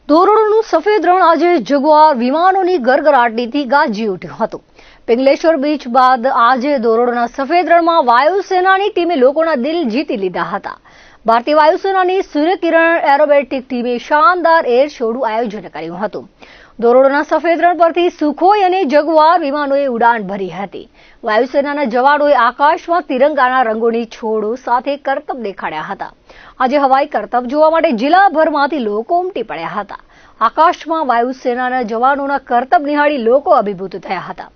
ધોરડોનું સફેદ રણ આજે જગુઆર વિમાનોની ગરગરાટથી ગાજી ઉઠ્યું હતું। પિંગલેશ્વર બીચ બાદ આજે ધોરડોના સફેદ રણમાં વાયુસેનાની ટીમે લોકોના દિલ જીતી લીધા હતા। ભારતીય વાયુસેનાની સૂર્યકિરણ એરોબેટિક ટીમે શાનદાર એર શોનું આયોજન કર્યું હતું। ધોરડોના સફેદ રણ પરથી સુખોઈ અને જગુઆર વિમાનોએ ઉડાન ભરી હતી। વાયુસેનાના જવાનોએ આકાશમાં તિરંગાના રંગોની છોડો સાથે કરતબ દેખાડ્યા હતા। આજે હવાઈ કરતબ જોવા માટે જિલ્લાભરમાંથી લોકો ઉમટી પડ્યા હતા। આકાશમાં વાયુસેનાના જવાનોના કરતબ નિહાળી લોકો અભિભૂત થયા હતા।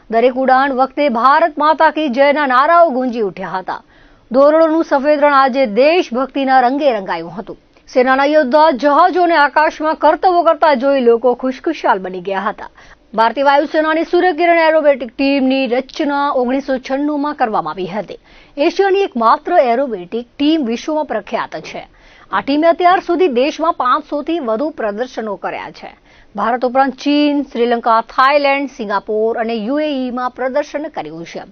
દરેક ઉડાન વખતે ભારત માતા કી જયના નારાઓ ગુંજી ઉઠ્યા હતા। ધોરડોનું સફેદ રણ આજે દેશભક્તિના રંગે રંગાયું હતું। સેનાના યોદ્ધા જહાજોને આકાશમાં કરતબો કરતા જોઈ લોકો ખુશખુશાલ બની ગયા હતા। ભારતીય વાયુસેનાની સૂર્યકિરણ એરોબેટિક ટીમની રચના 1996માં કરવામાં આવી હતી। એશિયાની એકમાત્ર એરોબેટિક ટીમ વિશ્વમાં પ્રખ્યાત છે। આ ટીમે અત્યાર સુધી દેશમાં 500થી વધુ પ્રદર્શનો કર્યા છે। ભારત ઉપરાંત ચીન, શ્રીલંકા, થાઈલેન્ડ, સિંગાપોર અને યુએઈમાં પ્રદર્શન કર્યું છે।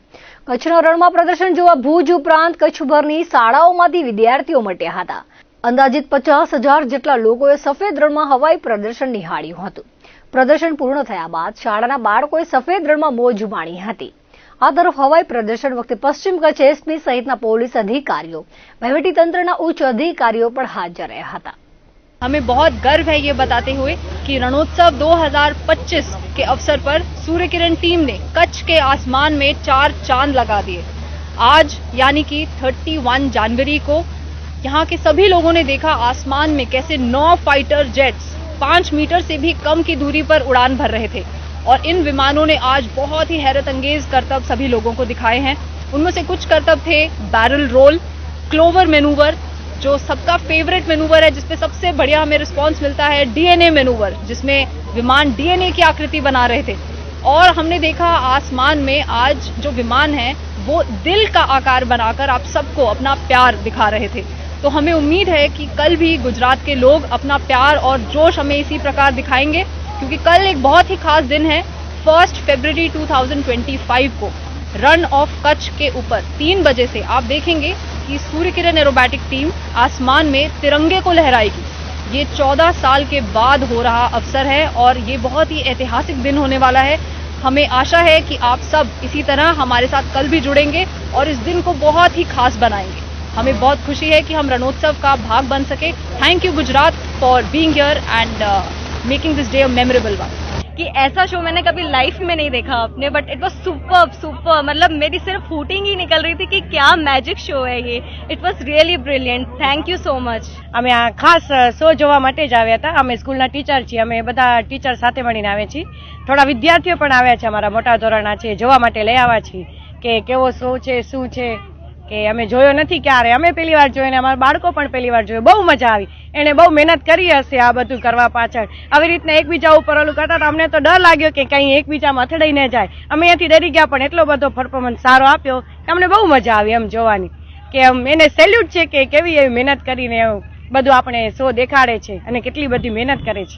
કચ્છના રણમાં પ્રદર્શન જોવા ભુજ ઉપરાંત કચ્છભરની શાળાઓમાંથી વિદ્યાર્થીઓ મળ્યા હતા। અંદાજિત 50,000 જેટલા લોકોએ સફેદ રણમાં હવાઈ પ્રદર્શન નિહાળ્યું હતું। પ્રદર્શન પૂર્ણ થયા બાદ શાળાના બાળકોએ સફેદ રણમાં મોજ માણી હતી। આ તરફ હવાઈ પ્રદર્શન વખતે પશ્ચિમ કચ્છ એસપી સહિતના પોલીસ अधिकारियों, वहीवटीतंत्रना उच्च अधिकारियों पर हाजिर रहा था। हमें बहुत गर्व है ये बताते हुए कि रणोत्सव 2025 के अवसर पर सूर्यकिरण टीम ने कच्छ के आसमान में 4 चांद लगा दिए। आज यानी कि 31 जनवरी को यहाँ के सभी लोगों ने देखा आसमान में कैसे 9 फाइटर जेट्स 5 मीटर से भी कम की दूरी पर उड़ान भर रहे थे और इन विमानों ने आज बहुत ही हैरत अंगेज करतब सभी लोगों को दिखाए हैं। उनमें से कुछ करतब थे बैरल रोल, क्लोवर मैनूवर जो सबका फेवरेट मैनूवर है, जिसपे सबसे बढ़िया हमें रिस्पांस मिलता है, डीएनए मैनूवर जिसमें विमान डीएनए की आकृति बना रहे थे। और हमने देखा आसमान में आज जो विमान है वो दिल का आकार बनाकर आप सबको अपना प्यार दिखा रहे थे। तो हमें उम्मीद है कि कल भी गुजरात के लोग अपना प्यार और जोश हमें इसी प्रकार दिखाएंगे, क्योंकि कल एक बहुत ही खास दिन है। 1 फरवरी 2025 को रन ऑफ कच्छ के ऊपर 3 बजे से आप देखेंगे कि सूर्यकिरण एरोबैटिक टीम आसमान में तिरंगे को लहराएगी। ये 14 साल के बाद हो रहा अवसर है और ये बहुत ही ऐतिहासिक दिन होने वाला है। हमें आशा है कि आप सब इसी तरह हमारे साथ कल भी जुड़ेंगे और इस दिन को बहुत ही खास बनाएंगे। हमें बहुत खुशी है कि हम रणोत्सव का भाग बन सके। Thank you Gujarat for being here and making this day a memorable one. कि ऐसा शो मैंने कभी लाइफ में नहीं देखा अपने, बट इट वाज सुपर। मतलब मेरी सिर्फ हूटिंग ही निकल रही थी कि क्या मैजिक शो है ये। It was really brilliant. Thank you so much. અમે આ ખાસ શો જોવા માટે જ આવ્યા હતા। અમે સ્કૂલના ટીચર છીએ, અમે બધા ટીચર સાથે મળીને આવ્યા છીએ। થોડા વિદ્યાર્થીઓ પણ આવ્યા છે, અમારા મોટા ધોરણના છે, જોવા માટે લઈ આવ્યા છીએ કે કેવો શો છે, શું છે, કે અમે જોયો નથી ક્યારે। અમે પહેલી વાર જોયો ને અમારા બાળકો પણ પહેલી વાર જોયો। બહુ મજા આવી। એણે બહુ મહેનત કરી હશે આ બધું કરવા પાછળ। આવી રીતના એકબીજા ઉપર ઓલું કરતા હતા, અમને તો ડર લાગ્યો કે કંઈ એકબીજામાં અથડાઈ ન જાય। અમે અહીંયાથી ડરી ગયા, પણ એટલો બધો પરફોર્મન્સ સારો આપ્યો કે અમને બહુ મજા આવી એમ જોવાની, કે એને સેલ્યુટ છે કે કેવી એવી મહેનત કરીને બધું આપણે શો દેખાડે છે અને કેટલી બધી મહેનત કરે છે।